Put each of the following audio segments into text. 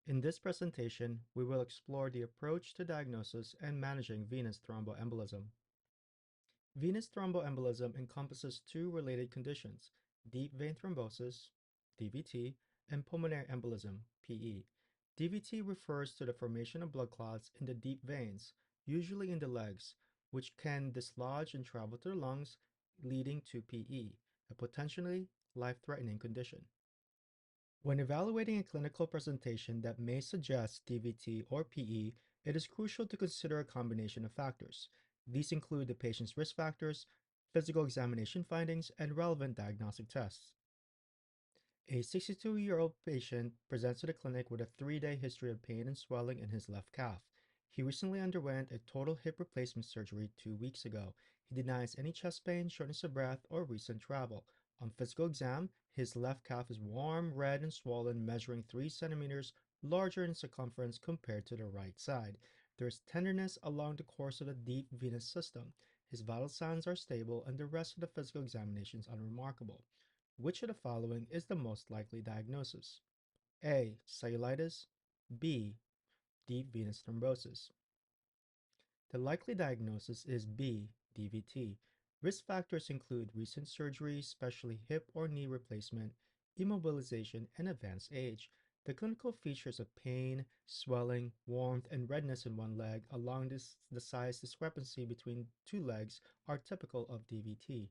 In this presentation, we will explore the approach to diagnosis and managing venous thromboembolism. Venous thromboembolism encompasses two related conditions, deep vein thrombosis, DVT, and pulmonary embolism, PE. DVT refers to the formation of blood clots in the deep veins, usually in the legs, which can dislodge and travel to the lungs, leading to PE, a potentially life-threatening condition. When evaluating a clinical presentation that may suggest DVT or PE, it is crucial to consider a combination of factors. These include the patient's risk factors, physical examination findings, and relevant diagnostic tests. A 62-year-old patient presents to the clinic with a 3-day history of pain and swelling in his left calf. He recently underwent a total hip replacement surgery 2 weeks ago. He denies any chest pain, shortness of breath, or recent travel. On physical exam, his left calf is warm, red, and swollen, measuring 3 centimeters larger in circumference compared to the right side. There is tenderness along the course of the deep venous system. His vital signs are stable, and the rest of the physical examination is unremarkable. Which of the following is the most likely diagnosis? A. Cellulitis. B. Deep venous thrombosis. The likely diagnosis is B. DVT. Risk factors include recent surgery, especially hip or knee replacement, immobilization, and advanced age. The clinical features of pain, swelling, warmth, and redness in one leg, along the size discrepancy between two legs, are typical of DVT.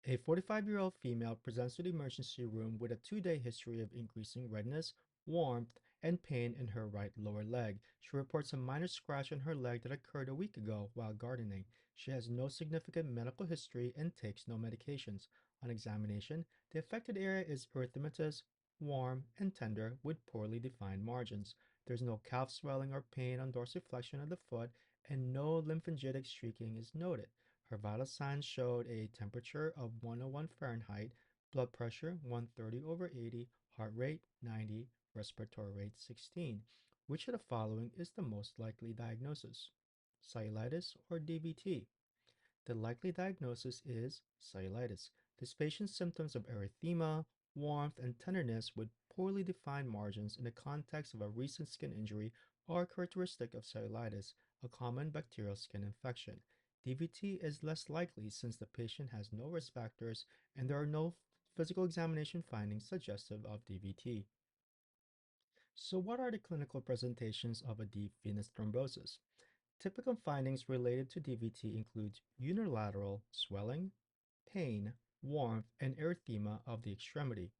A 45-year-old female presents to the emergency room with a 2-day history of increasing redness, warmth, and pain in her right lower leg. She reports a minor scratch on her leg that occurred a week ago while gardening. She has no significant medical history and takes no medications. On examination, the affected area is erythematous, warm, and tender with poorly defined margins. There's no calf swelling or pain on dorsiflexion of the foot, and no lymphangitic streaking is noted. Her vital signs showed a temperature of 101 Fahrenheit, blood pressure 130/80, heart rate 90, respiratory rate 16. Which of the following is the most likely diagnosis? Cellulitis or DVT? The likely diagnosis is cellulitis. This patient's symptoms of erythema, warmth, and tenderness with poorly defined margins in the context of a recent skin injury are characteristic of cellulitis, a common bacterial skin infection. DVT is less likely since the patient has no risk factors and there are no physical examination findings suggestive of DVT. So, what are the clinical presentations of a deep venous thrombosis? Typical findings related to DVT include unilateral swelling, pain, warmth, and erythema of the extremity.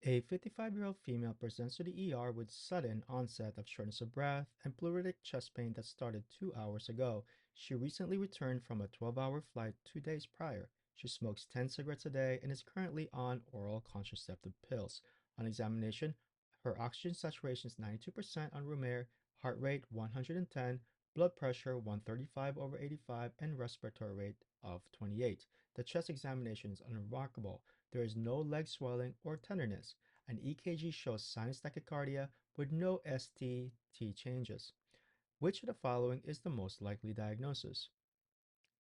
A 55-year-old female presents to the ER with sudden onset of shortness of breath and pleuritic chest pain that started 2 hours ago. She recently returned from a 12-hour flight 2 days prior. She smokes 10 cigarettes a day and is currently on oral contraceptive pills. On examination, her oxygen saturation is 92% on room air, heart rate 110, blood pressure 135/85, and respiratory rate of 28. The chest examination is unremarkable. There is no leg swelling or tenderness. An EKG shows sinus tachycardia with no ST changes. Which of the following is the most likely diagnosis?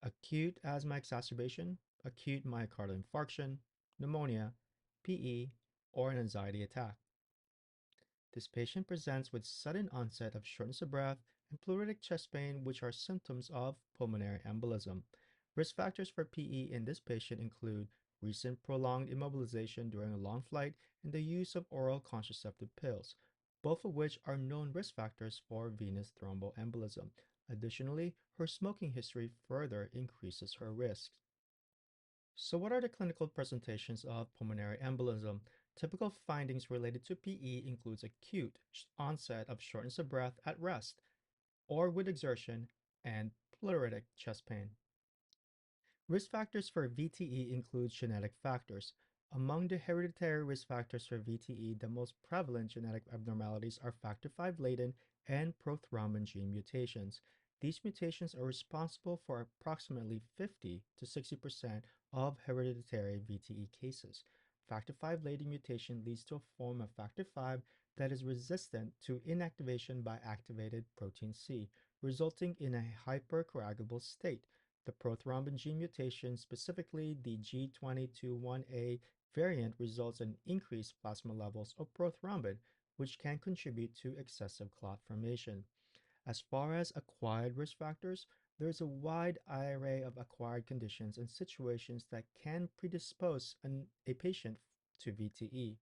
Acute asthma exacerbation, acute myocardial infarction, pneumonia, PE, or an anxiety attack. This patient presents with sudden onset of shortness of breath and pleuritic chest pain, which are symptoms of pulmonary embolism. Risk factors for PE in this patient include recent prolonged immobilization during a long flight and the use of oral contraceptive pills, both of which are known risk factors for venous thromboembolism. Additionally, her smoking history further increases her risk. So what are the clinical presentations of pulmonary embolism? Typical findings related to PE includes acute onset of shortness of breath at rest or with exertion and pleuritic chest pain. Risk factors for VTE include genetic factors. Among the hereditary risk factors for VTE, the most prevalent genetic abnormalities are factor V latent and prothrombin gene mutations. These mutations are responsible for approximately 50 to 60% of hereditary VTE cases. Factor V latent mutation leads to a form of factor V that is resistant to inactivation by activated protein C, resulting in a hypercoagulable state. The prothrombin gene mutation, specifically the G2021A variant results in increased plasma levels of prothrombin, which can contribute to excessive clot formation. As far as acquired risk factors, there is a wide array of acquired conditions and situations that can predispose a patient to VTE.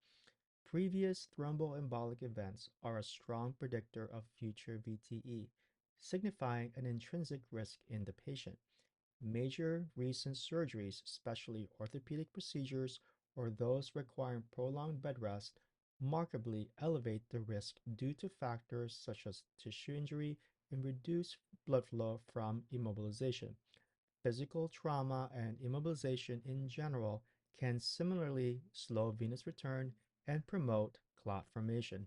Previous thromboembolic events are a strong predictor of future VTE, signifying an intrinsic risk in the patient. Major recent surgeries, especially orthopedic procedures or those requiring prolonged bed rest, markedly elevate the risk due to factors such as tissue injury and reduced blood flow from immobilization. Physical trauma and immobilization in general can similarly slow venous return and promote clot formation.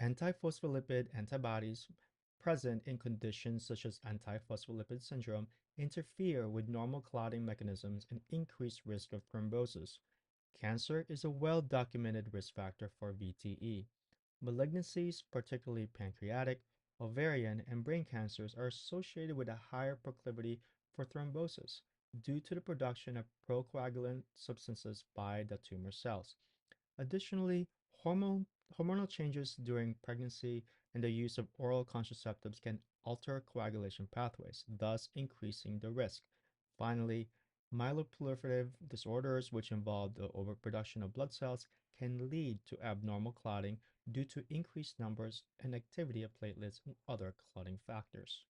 Antiphospholipid antibodies present in conditions such as antiphospholipid syndrome interfere with normal clotting mechanisms and increase risk of thrombosis. Cancer is a well-documented risk factor for VTE. Malignancies, particularly pancreatic, ovarian, and brain cancers, are associated with a higher proclivity for thrombosis due to the production of procoagulant substances by the tumor cells. Additionally, hormonal changes during pregnancy and the use of oral contraceptives can alter coagulation pathways, thus increasing the risk. Finally, myeloproliferative disorders, which involve the overproduction of blood cells, can lead to abnormal clotting due to increased numbers and activity of platelets and other clotting factors.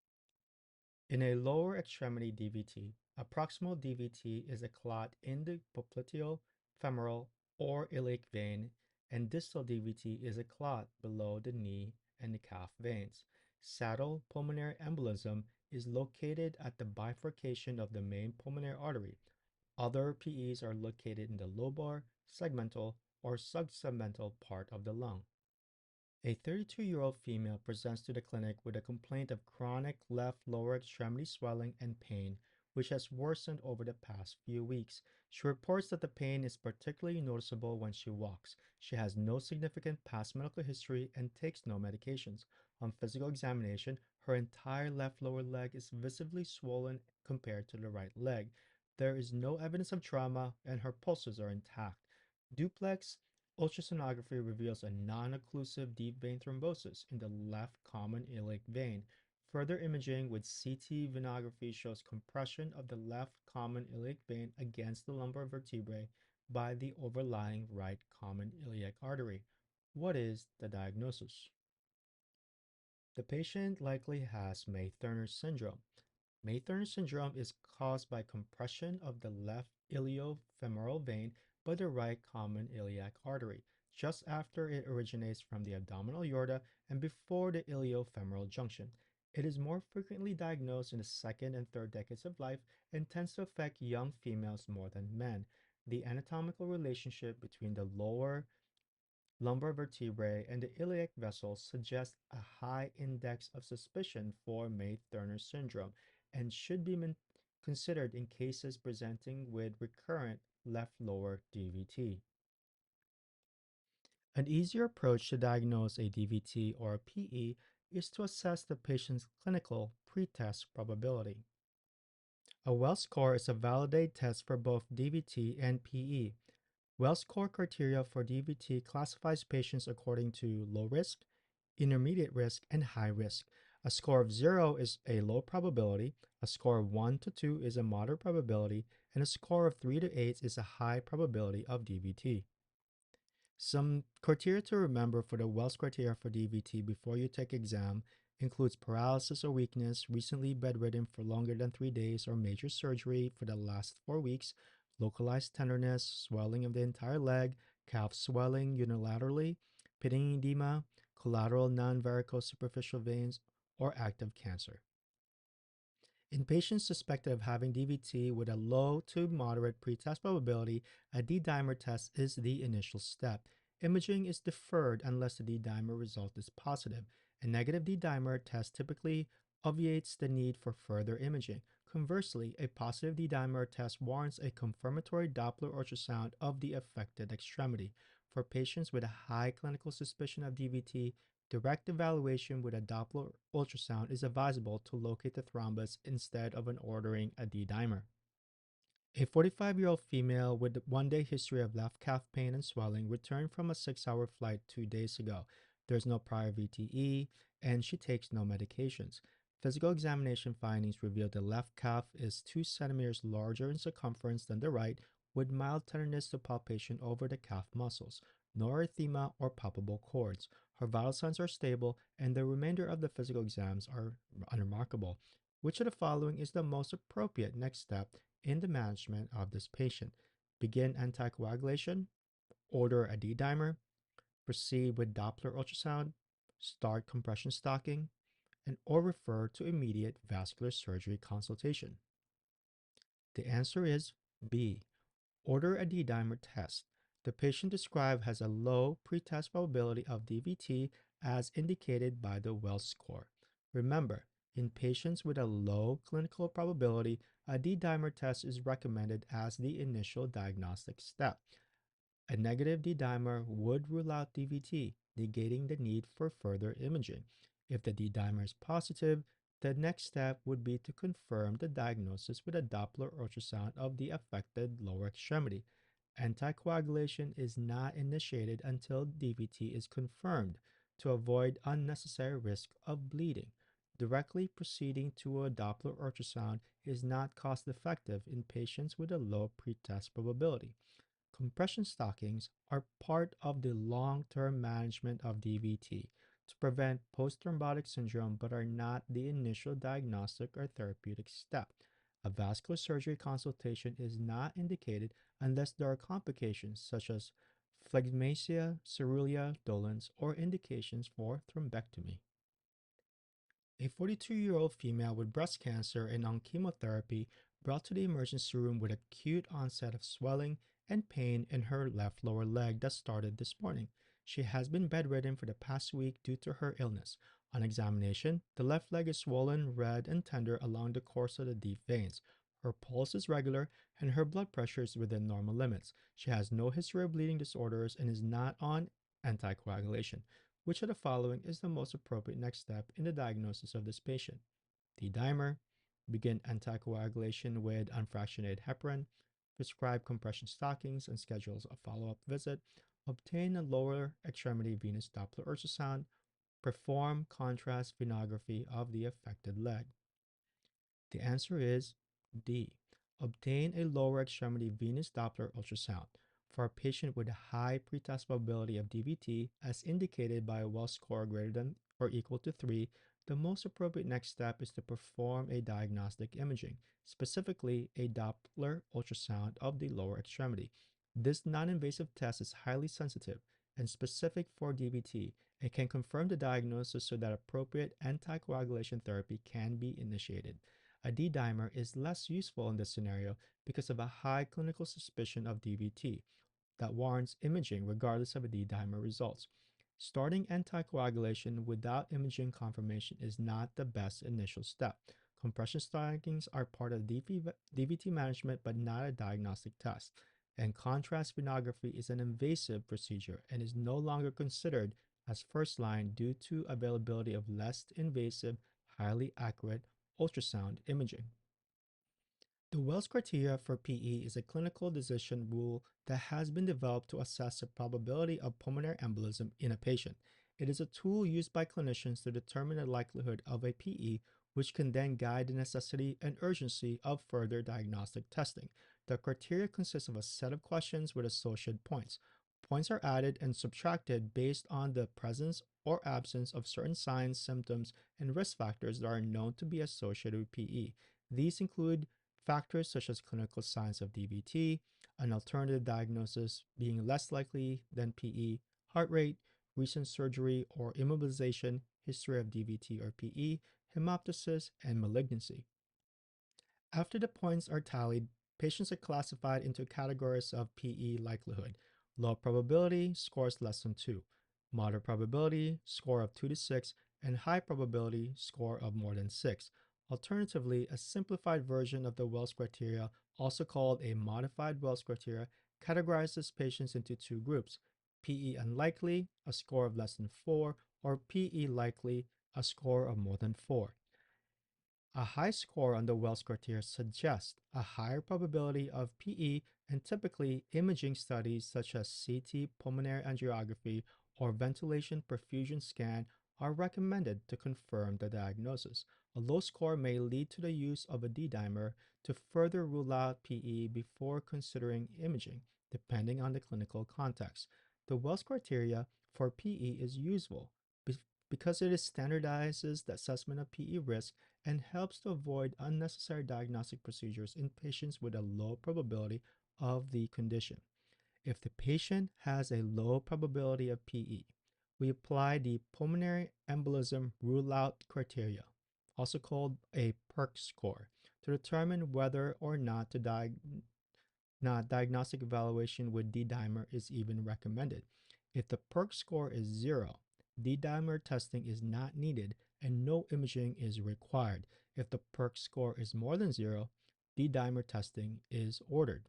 In a lower extremity DVT, a proximal DVT is a clot in the popliteal, femoral, or iliac vein, and distal DVT is a clot below the knee and the calf veins. Saddle pulmonary embolism is located at the bifurcation of the main pulmonary artery. Other PEs are located in the lobar, segmental, or subsegmental part of the lung. A 32-year-old female presents to the clinic with a complaint of chronic left lower extremity swelling and pain, which has worsened over the past few weeks. She reports that the pain is particularly noticeable when she walks. She has no significant past medical history and takes no medications. On physical examination, her entire left lower leg is visibly swollen compared to the right leg. There is no evidence of trauma, and her pulses are intact. Duplex ultrasonography reveals a non-occlusive deep vein thrombosis in the left common iliac vein. Further imaging with CT venography shows compression of the left common iliac vein against the lumbar vertebrae by the overlying right common iliac artery. What is the diagnosis? The patient likely has May-Thurner syndrome. May-Thurner syndrome is caused by compression of the left iliofemoral vein by the right common iliac artery, just after it originates from the abdominal aorta and before the iliofemoral junction. It is more frequently diagnosed in the second and third decades of life and tends to affect young females more than men. The anatomical relationship between the lower lumbar vertebrae and the iliac vessels suggests a high index of suspicion for May-Thurner syndrome and should be considered in cases presenting with recurrent left lower DVT. An easier approach to diagnose a DVT or a PE is to assess the patient's clinical pretest probability. A Wells score is a validated test for both DVT and PE. Wells score criteria for DVT classifies patients according to low risk, intermediate risk, and high risk. A score of 0 is a low probability, a score of 1 to 2 is a moderate probability, and a score of 3 to 8 is a high probability of DVT. Some criteria to remember for the Wells criteria for DVT before you take exam includes paralysis or weakness, recently bedridden for longer than 3 days or major surgery for the last 4 weeks, localized tenderness, swelling of the entire leg, calf swelling unilaterally, pitting edema, collateral non-varicose superficial veins, or active cancer. In patients suspected of having DVT with a low to moderate pretest probability, a D-dimer test is the initial step. Imaging is deferred unless the D-dimer result is positive. A negative D-dimer test typically obviates the need for further imaging. Conversely, a positive D-dimer test warrants a confirmatory Doppler ultrasound of the affected extremity. For patients with a high clinical suspicion of DVT, direct evaluation with a Doppler ultrasound is advisable to locate the thrombus instead of ordering a D-dimer. A 45-year-old female with a 1 day history of left calf pain and swelling returned from a 6-hour flight 2 days ago. There's no prior VTE, and she takes no medications. Physical examination findings revealed the left calf is 2 centimeters larger in circumference than the right, with mild tenderness to palpation over the calf muscles, no erythema or palpable cords. Her vital signs are stable, and the remainder of the physical exams are unremarkable. Which of the following is the most appropriate next step in the management of this patient? Begin anticoagulation, order a D-dimer, proceed with Doppler ultrasound, start compression stocking, and or refer to immediate vascular surgery consultation. The answer is B. Order a D-dimer test. The patient described has a low pretest probability of DVT as indicated by the Wells score. Remember, in patients with a low clinical probability, a D-dimer test is recommended as the initial diagnostic step. A negative D-dimer would rule out DVT, negating the need for further imaging. If the D-dimer is positive, the next step would be to confirm the diagnosis with a Doppler ultrasound of the affected lower extremity. Anticoagulation is not initiated until DVT is confirmed to avoid unnecessary risk of bleeding. Directly proceeding to a Doppler ultrasound is not cost effective in patients with a low pretest probability. Compression stockings are part of the long-term management of DVT to prevent post-thrombotic syndrome but are not the initial diagnostic or therapeutic step. A vascular surgery consultation is not indicated unless there are complications such as phlegmasia, cerulean dolens, or indications for thrombectomy. A 42-year-old female with breast cancer and on chemotherapy brought to the emergency room with acute onset of swelling and pain in her left lower leg that started this morning. She has been bedridden for the past week due to her illness. On examination, the left leg is swollen, red, and tender along the course of the deep veins. Her pulse is regular and her blood pressure is within normal limits. She has no history of bleeding disorders and is not on anticoagulation. Which of the following is the most appropriate next step in the diagnosis of this patient? D-dimer, begin anticoagulation with unfractionated heparin, prescribe compression stockings and schedules a follow-up visit, obtain a lower extremity venous Doppler ultrasound, perform contrast venography of the affected leg. The answer is D. Obtain a lower extremity venous Doppler ultrasound. For a patient with a high pretest probability of DVT, as indicated by a Wells score greater than or equal to 3, the most appropriate next step is to perform a diagnostic imaging, specifically a Doppler ultrasound of the lower extremity. This non-invasive test is highly sensitive and specific for DVT and can confirm the diagnosis so that appropriate anticoagulation therapy can be initiated. A D-dimer is less useful in this scenario because of a high clinical suspicion of DVT that warrants imaging regardless of a D-dimer results. Starting anticoagulation without imaging confirmation is not the best initial step. Compression stockings are part of DVT management but not a diagnostic test. And contrast venography is an invasive procedure and is no longer considered as first line due to availability of less invasive, highly accurate ultrasound imaging. The Wells criteria for PE is a clinical decision rule that has been developed to assess the probability of pulmonary embolism in a patient. It is a tool used by clinicians to determine the likelihood of a PE, which can then guide the necessity and urgency of further diagnostic testing. The criteria consists of a set of questions with associated points. Points are added and subtracted based on the presence or absence of certain signs, symptoms, and risk factors that are known to be associated with PE. These include factors such as clinical signs of DVT, an alternative diagnosis being less likely than PE, heart rate, recent surgery or immobilization, history of DVT or PE, hemoptysis, and malignancy. After the points are tallied, patients are classified into categories of PE likelihood. Low probability, scores less than 2. Moderate probability, score of 2 to 6, and high probability, score of more than 6. Alternatively, a simplified version of the Wells criteria, also called a modified Wells criteria, categorizes patients into two groups: PE unlikely, a score of less than 4, or PE likely, a score of more than 4. A high score on the Wells criteria suggests a higher probability of PE, and typically imaging studies such as CT pulmonary angiography or ventilation perfusion scan are recommended to confirm the diagnosis. A low score may lead to the use of a D-dimer to further rule out PE before considering imaging, depending on the clinical context. The Wells criteria for PE is useful because it standardizes the assessment of PE risk and helps to avoid unnecessary diagnostic procedures in patients with a low probability of the condition. If the patient has a low probability of PE, we apply the pulmonary embolism rule out criteria, also called a PERC score, to determine whether or not diagnostic evaluation with D-dimer is even recommended. If the PERC score is 0, D-dimer testing is not needed and no imaging is required. If the PERC score is more than 0, D-dimer testing is ordered.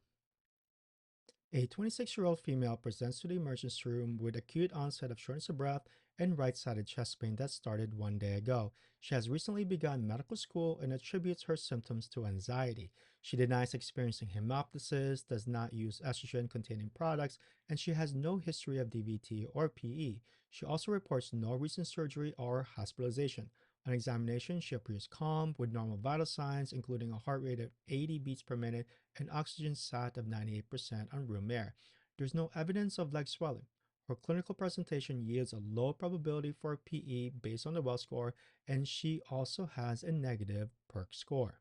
A 26-year-old female presents to the emergency room with acute onset of shortness of breath and right-sided chest pain that started 1 day ago. She has recently begun medical school and attributes her symptoms to anxiety. She denies experiencing hemoptysis, does not use estrogen-containing products, and she has no history of DVT or PE. She also reports no recent surgery or hospitalization. On examination, she appears calm with normal vital signs, including a heart rate of 80 beats per minute and oxygen sat of 98% on room air. There's no evidence of leg swelling. Her clinical presentation yields a low probability for PE based on the Wells score, and she also has a negative PERC score.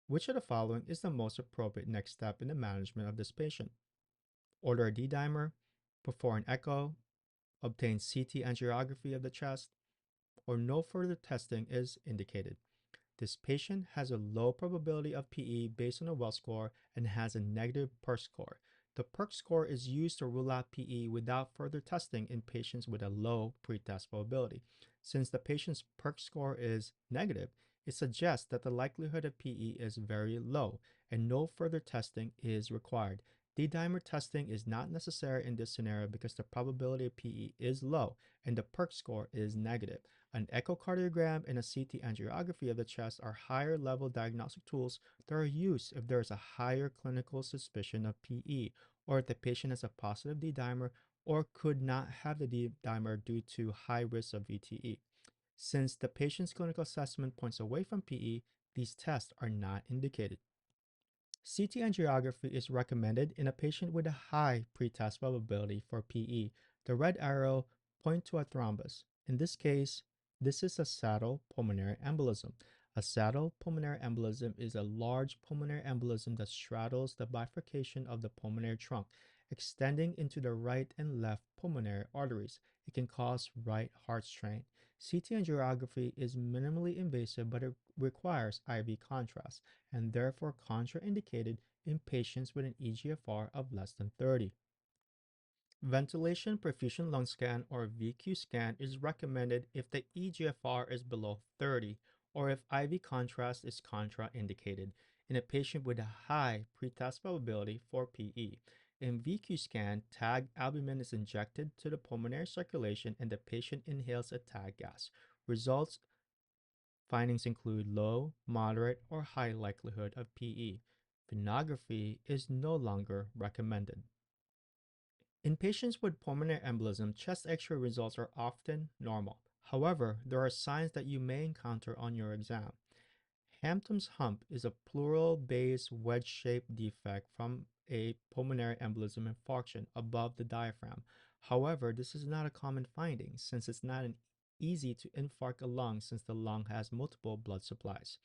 Which of the following is the most appropriate next step in the management of this patient? Order a D-dimer, perform an echo, obtain CT angiography of the chest, or no further testing is indicated. This patient has a low probability of PE based on a Wells score and has a negative PERC score. The PERC score is used to rule out PE without further testing in patients with a low pretest probability. Since the patient's PERC score is negative, it suggests that the likelihood of PE is very low and no further testing is required. D-dimer testing is not necessary in this scenario because the probability of PE is low and the PERC score is negative. An echocardiogram and a CT angiography of the chest are higher level diagnostic tools that are used if there is a higher clinical suspicion of PE, or if the patient has a positive D-dimer or could not have the D-dimer due to high risk of VTE. Since the patient's clinical assessment points away from PE, these tests are not indicated. CT angiography is recommended in a patient with a high pretest probability for PE. The red arrow points to a thrombus. In this case, this is a saddle pulmonary embolism. A saddle pulmonary embolism is a large pulmonary embolism that straddles the bifurcation of the pulmonary trunk, extending into the right and left pulmonary arteries. It can cause right heart strain. CT angiography is minimally invasive, but it requires IV contrast and therefore contraindicated in patients with an eGFR of less than 30. Ventilation perfusion lung scan or VQ scan is recommended if the eGFR is below 30 or if IV contrast is contraindicated in a patient with a high pretest probability for PE. In VQ scan, tag albumin is injected to the pulmonary circulation and the patient inhales a tag gas. Results findings include low, moderate, or high likelihood of PE. Venography is no longer recommended. In patients with pulmonary embolism, chest X-ray results are often normal. However, there are signs that you may encounter on your exam. Hampton's hump is a pleural base wedge-shaped defect from a pulmonary embolism infarction above the diaphragm. However, this is not a common finding since it's not easy to infarct a lung since the lung has multiple blood supplies.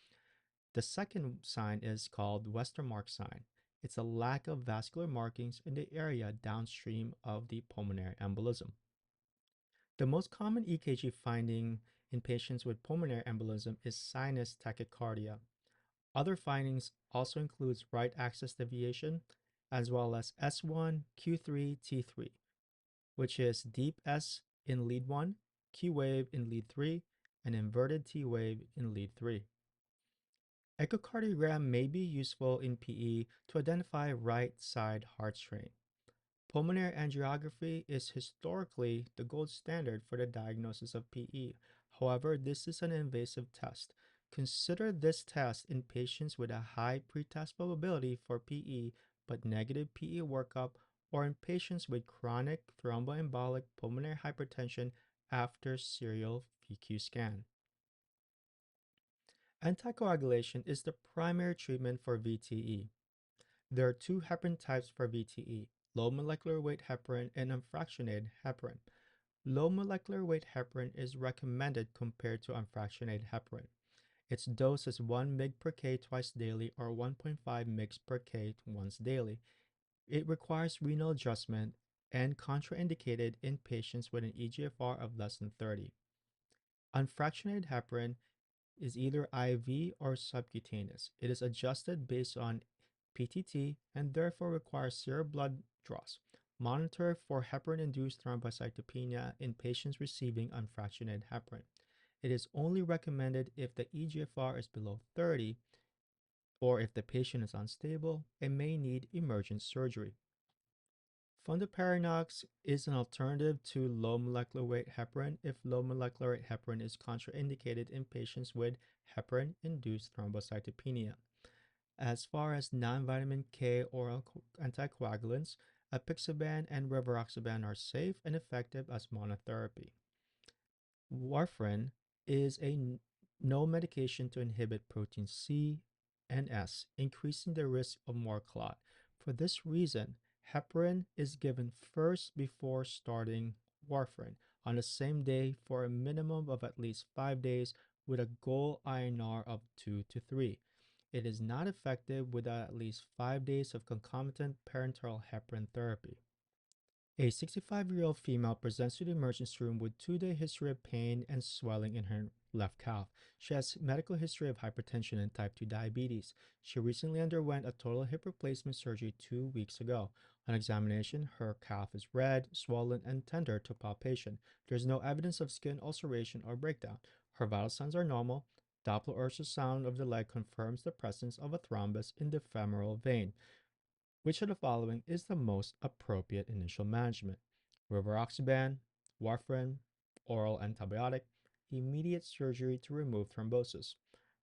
The second sign is called Westermarck sign. It's a lack of vascular markings in the area downstream of the pulmonary embolism. The most common EKG finding in patients with pulmonary embolism is sinus tachycardia. Other findings also includes right axis deviation as well as S1, Q3, T3, which is deep S in lead 1, Q wave in lead 3, and inverted T wave in lead 3. Echocardiogram may be useful in PE to identify right side heart strain. Pulmonary angiography is historically the gold standard for the diagnosis of PE. However, this is an invasive test. Consider this test in patients with a high pretest probability for PE but negative PE workup, or in patients with chronic thromboembolic pulmonary hypertension after serial VQ scan. Anticoagulation is the primary treatment for VTE. There are two heparin types for VTE: low molecular weight heparin and unfractionated heparin. Low molecular weight heparin is recommended compared to unfractionated heparin. Its dose is 1 mg per k twice daily or 1.5 mg per k once daily. It requires renal adjustment and contraindicated in patients with an eGFR of less than 30. Unfractionated heparin is either IV or subcutaneous. It is adjusted based on PTT and therefore requires serial blood draws. Monitor for heparin-induced thrombocytopenia in patients receiving unfractionated heparin. It is only recommended if the eGFR is below 30 or if the patient is unstable and may need emergent surgery. Fondaparinux is an alternative to low molecular weight heparin if low molecular weight heparin is contraindicated in patients with heparin-induced thrombocytopenia. As far as non-vitamin K oral anticoagulants, apixaban and rivaroxaban are safe and effective as monotherapy. Warfarin is no medication to inhibit protein C and S, increasing the risk of more clot. For this reason, heparin is given first before starting warfarin on the same day for a minimum of at least 5 days with a goal INR of 2 to 3. It is not effective without at least 5 days of concomitant parenteral heparin therapy. A 65-year-old female presents to the emergency room with 2-day history of pain and swelling in her left calf. She has medical history of hypertension and type 2 diabetes. She recently underwent a total hip replacement surgery 2 weeks ago. On examination, her calf is red, swollen, and tender to palpation. There is no evidence of skin ulceration or breakdown. Her vital signs are normal. Doppler ultrasound of the leg confirms the presence of a thrombus in the femoral vein. Which of the following is the most appropriate initial management? Rivaroxaban, warfarin, oral antibiotic, immediate surgery to remove thrombosis.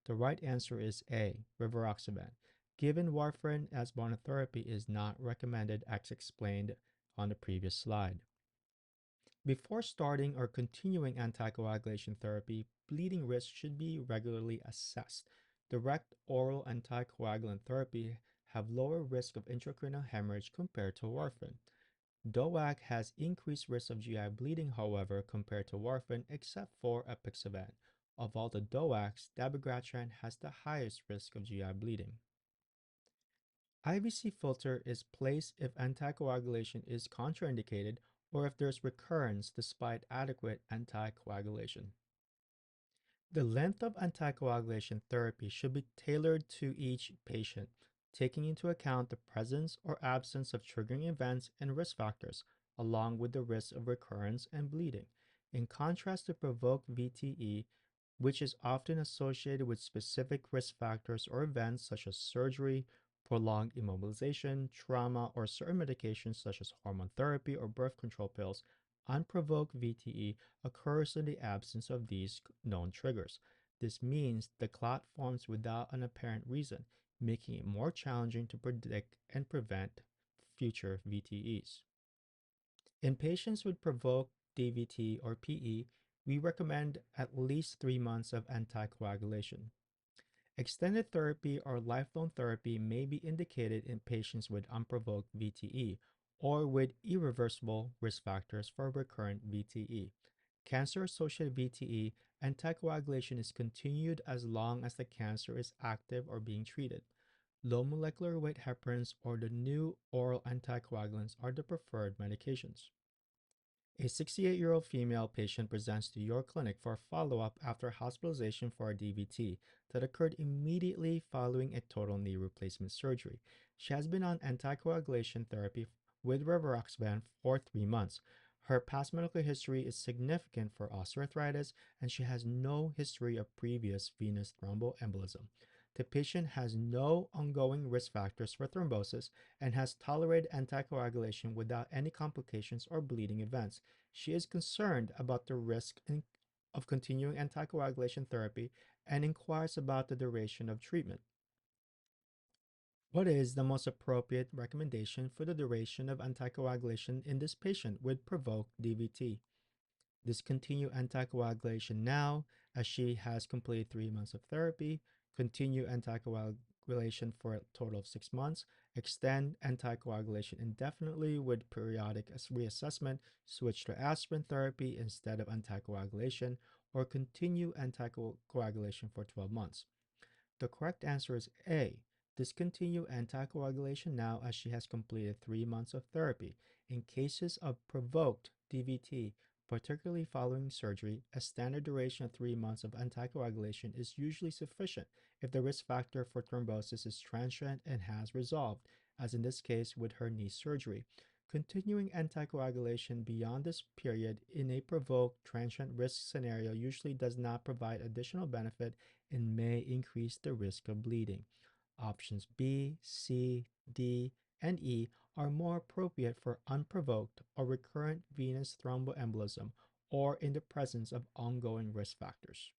The right answer is A, rivaroxaban. Given warfarin as monotherapy is not recommended as explained on the previous slide. Before starting or continuing anticoagulation therapy, bleeding risk should be regularly assessed. Direct oral anticoagulant therapy have lower risk of intracranial hemorrhage compared to warfarin. DOAC has increased risk of GI bleeding, however, compared to warfarin, except for apixaban. Of all the DOACs, dabigatran has the highest risk of GI bleeding. IVC filter is placed if anticoagulation is contraindicated or if there's recurrence despite adequate anticoagulation. The length of anticoagulation therapy should be tailored to each patient, taking into account the presence or absence of triggering events and risk factors, along with the risk of recurrence and bleeding. In contrast to provoked VTE, which is often associated with specific risk factors or events such as surgery, prolonged immobilization, trauma, or certain medications such as hormone therapy or birth control pills, unprovoked VTE occurs in the absence of these known triggers. This means the clot forms without an apparent reason, making it more challenging to predict and prevent future VTEs. In patients with provoked DVT or PE, we recommend at least 3 months of anticoagulation. Extended therapy or lifelong therapy may be indicated in patients with unprovoked VTE or with irreversible risk factors for recurrent VTE. Cancer-associated VTE, anticoagulation is continued as long as the cancer is active or being treated. Low molecular weight heparins or the new oral anticoagulants are the preferred medications. A 68-year-old female patient presents to your clinic for a follow-up after hospitalization for a DVT that occurred immediately following a total knee replacement surgery. She has been on anticoagulation therapy with rivaroxaban for 3 months. Her past medical history is significant for osteoarthritis, and she has no history of previous venous thromboembolism. The patient has no ongoing risk factors for thrombosis and has tolerated anticoagulation without any complications or bleeding events. She is concerned about the risk of continuing anticoagulation therapy and inquires about the duration of treatment. What is the most appropriate recommendation for the duration of anticoagulation in this patient with provoked DVT? Discontinue anticoagulation now, as she has completed 3 months of therapy. Continue anticoagulation for a total of 6 months. Extend anticoagulation indefinitely with periodic reassessment. Switch to aspirin therapy instead of anticoagulation, or continue anticoagulation for 12 months. The correct answer is A. Discontinue anticoagulation now, as she has completed 3 months of therapy. In cases of provoked DVT, particularly following surgery, a standard duration of 3 months of anticoagulation is usually sufficient if the risk factor for thrombosis is transient and has resolved, as in this case with her knee surgery. Continuing anticoagulation beyond this period in a provoked transient risk scenario usually does not provide additional benefit and may increase the risk of bleeding. Options B, C, D, and E are more appropriate for unprovoked or recurrent venous thromboembolism or in the presence of ongoing risk factors.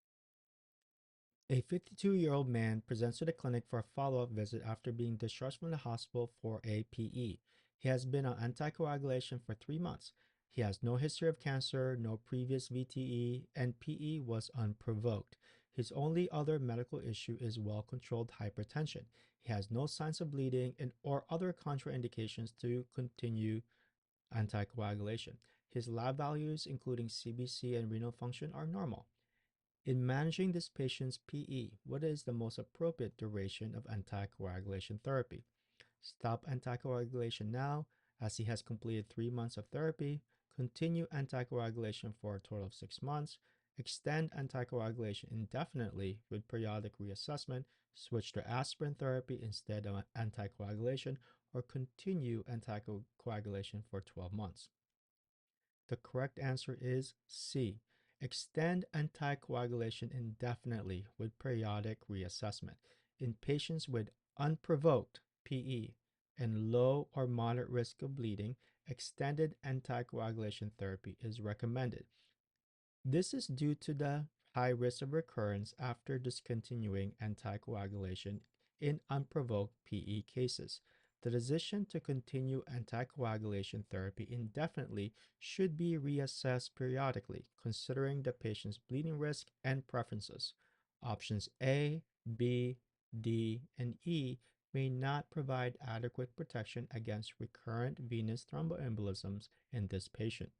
A 52-year-old man presents to the clinic for a follow-up visit after being discharged from the hospital for a PE. He has been on anticoagulation for 3 months. He has no history of cancer, no previous VTE, and PE was unprovoked. His only other medical issue is well-controlled hypertension. He has no signs of bleeding and or other contraindications to continue anticoagulation. His lab values, including CBC and renal function, are normal. In managing this patient's PE, what is the most appropriate duration of anticoagulation therapy? Stop anticoagulation now, as he has completed 3 months of therapy. Continue anticoagulation for a total of 6 months. Extend anticoagulation indefinitely with periodic reassessment. Switch to aspirin therapy instead of anticoagulation, or continue anticoagulation for 12 months. The correct answer is C. Extend anticoagulation indefinitely with periodic reassessment. In patients with unprovoked PE and low or moderate risk of bleeding, extended anticoagulation therapy is recommended. This is due to the high risk of recurrence after discontinuing anticoagulation in unprovoked PE cases. The decision to continue anticoagulation therapy indefinitely should be reassessed periodically, considering the patient's bleeding risk and preferences. Options A, B, D, and E may not provide adequate protection against recurrent venous thromboembolisms in this patient.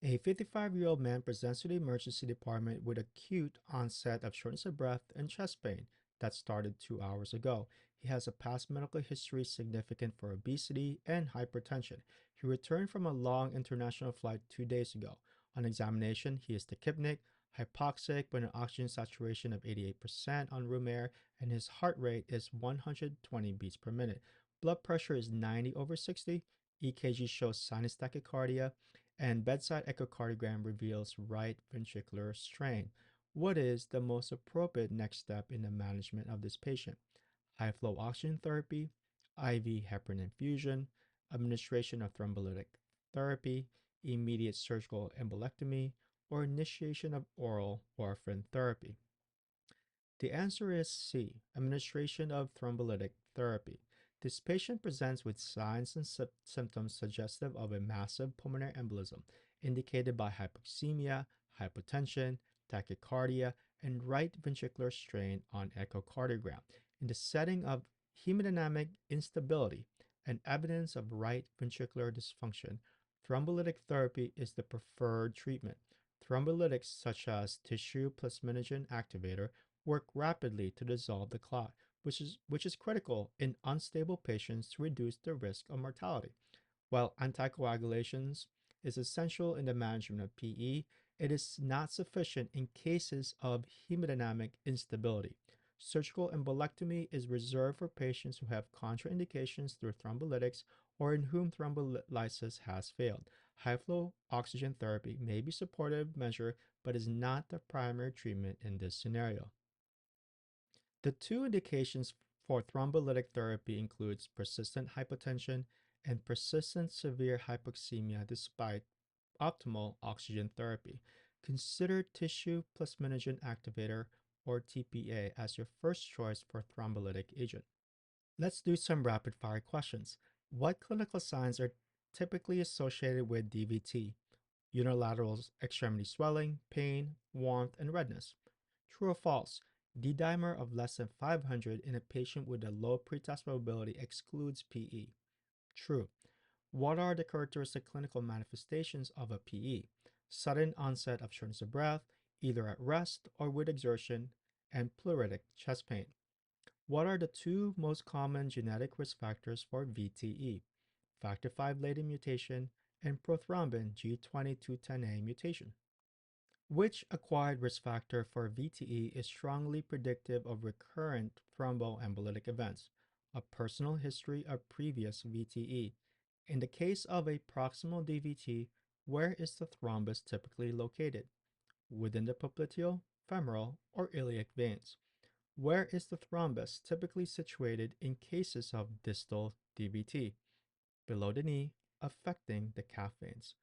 A 55-year-old man presents to the emergency department with acute onset of shortness of breath and chest pain that started 2 hours ago. He has a past medical history significant for obesity and hypertension. He returned from a long international flight 2 days ago. On examination, he is tachypnic, hypoxic with an oxygen saturation of 88% on room air, and his heart rate is 120 beats per minute. Blood pressure is 90/60. EKG shows sinus tachycardia, and bedside echocardiogram reveals right ventricular strain. What is the most appropriate next step in the management of this patient? High flow oxygen therapy, IV heparin infusion, administration of thrombolytic therapy, immediate surgical embolectomy, or initiation of oral warfarin therapy? The answer is C, administration of thrombolytic therapy. This patient presents with signs and symptoms suggestive of a massive pulmonary embolism, indicated by hypoxemia, hypotension, tachycardia, and right ventricular strain on echocardiogram. In the setting of hemodynamic instability and evidence of right ventricular dysfunction, thrombolytic therapy is the preferred treatment. Thrombolytics such as tissue plasminogen activator work rapidly to dissolve the clot, which is critical in unstable patients to reduce the risk of mortality. While anticoagulations is essential in the management of PE, it is not sufficient in cases of hemodynamic instability. Surgical embolectomy is reserved for patients who have contraindications through thrombolytics or in whom thrombolysis has failed. High flow oxygen therapy may be a supportive measure, but is not the primary treatment in this scenario. The two indications for thrombolytic therapy includes persistent hypotension and persistent severe hypoxemia despite optimal oxygen therapy. Consider tissue plasminogen activator or TPA as your first choice for thrombolytic agent. Let's do some rapid fire questions. What clinical signs are typically associated with DVT? Unilateral extremity swelling, pain, warmth, and redness. True or false? D-dimer of less than 500 in a patient with a low pretest probability excludes PE. True. What are the characteristic clinical manifestations of a PE? Sudden onset of shortness of breath, either at rest or with exertion, and pleuritic chest pain. What are the two most common genetic risk factors for VTE? Factor V latent mutation and prothrombin G2210A mutation. Which acquired risk factor for VTE is strongly predictive of recurrent thromboembolic events? A personal history of previous VTE. In the case of a proximal DVT, where is the thrombus typically located? Within the popliteal, femoral, or iliac veins. Where is the thrombus typically situated in cases of distal DVT? Below the knee, affecting the calf veins.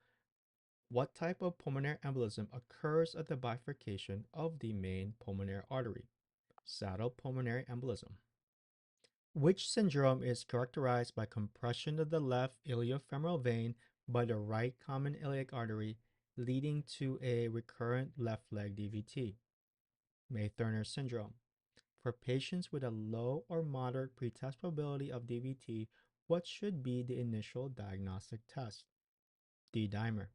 What type of pulmonary embolism occurs at the bifurcation of the main pulmonary artery? Saddle pulmonary embolism. Which syndrome is characterized by compression of the left iliofemoral vein by the right common iliac artery, leading to a recurrent left leg DVT? May-Thurner syndrome. For patients with a low or moderate pretest probability of DVT, what should be the initial diagnostic test? D-dimer.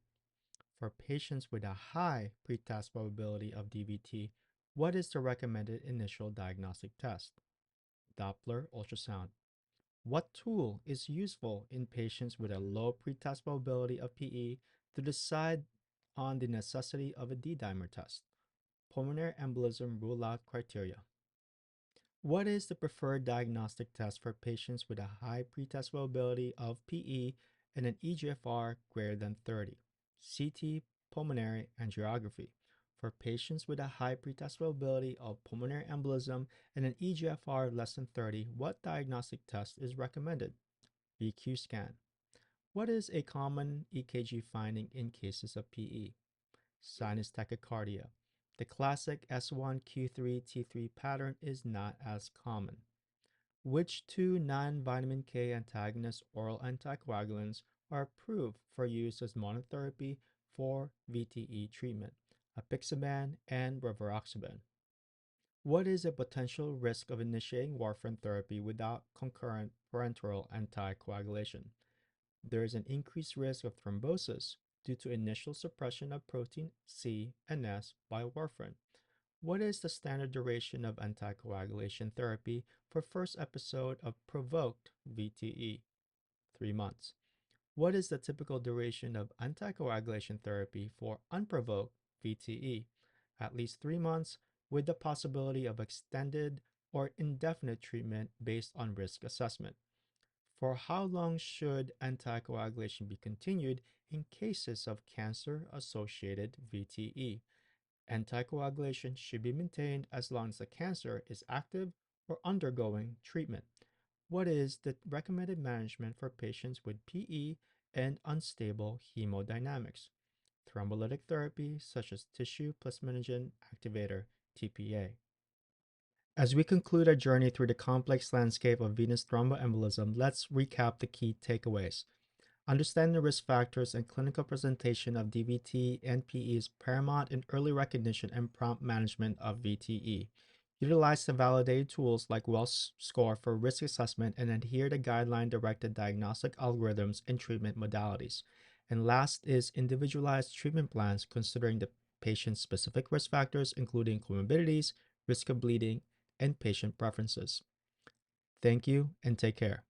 For patients with a high pretest probability of DVT, what is the recommended initial diagnostic test? Doppler ultrasound. What tool is useful in patients with a low pretest probability of PE to decide on the necessity of a D-dimer test? Pulmonary embolism rule-out criteria. What is the preferred diagnostic test for patients with a high pretest probability of PE and an eGFR greater than 30? CT pulmonary angiography. For patients with a high pretest probability of pulmonary embolism and an eGFR less than 30, what diagnostic test is recommended? VQ scan. What is a common EKG finding in cases of PE? Sinus tachycardia. The classic S1Q3T3 pattern is not as common. Which two non-vitamin K antagonist oral anticoagulants are approved for use as monotherapy for VTE treatment? Apixaban and rivaroxaban. What is a potential risk of initiating warfarin therapy without concurrent parenteral anticoagulation? There is an increased risk of thrombosis due to initial suppression of protein C and S by warfarin. What is the standard duration of anticoagulation therapy for first episode of provoked VTE? 3 months. What is the typical duration of anticoagulation therapy for unprovoked VTE? At least 3 months, with the possibility of extended or indefinite treatment based on risk assessment. For how long should anticoagulation be continued in cases of cancer-associated VTE? Anticoagulation should be maintained as long as the cancer is active or undergoing treatment. What is the recommended management for patients with PE and unstable hemodynamics? Thrombolytic therapy such as tissue plasminogen activator TPA. As we conclude our journey through the complex landscape of venous thromboembolism, let's recap the key takeaways. Understanding the risk factors and clinical presentation of DVT and PE is paramount in early recognition and prompt management of VTE. Utilize the validated tools like Wells score for risk assessment and adhere to guideline-directed diagnostic algorithms and treatment modalities. And last is individualized treatment plans considering the patient's specific risk factors, including comorbidities, risk of bleeding, and patient preferences. Thank you and take care.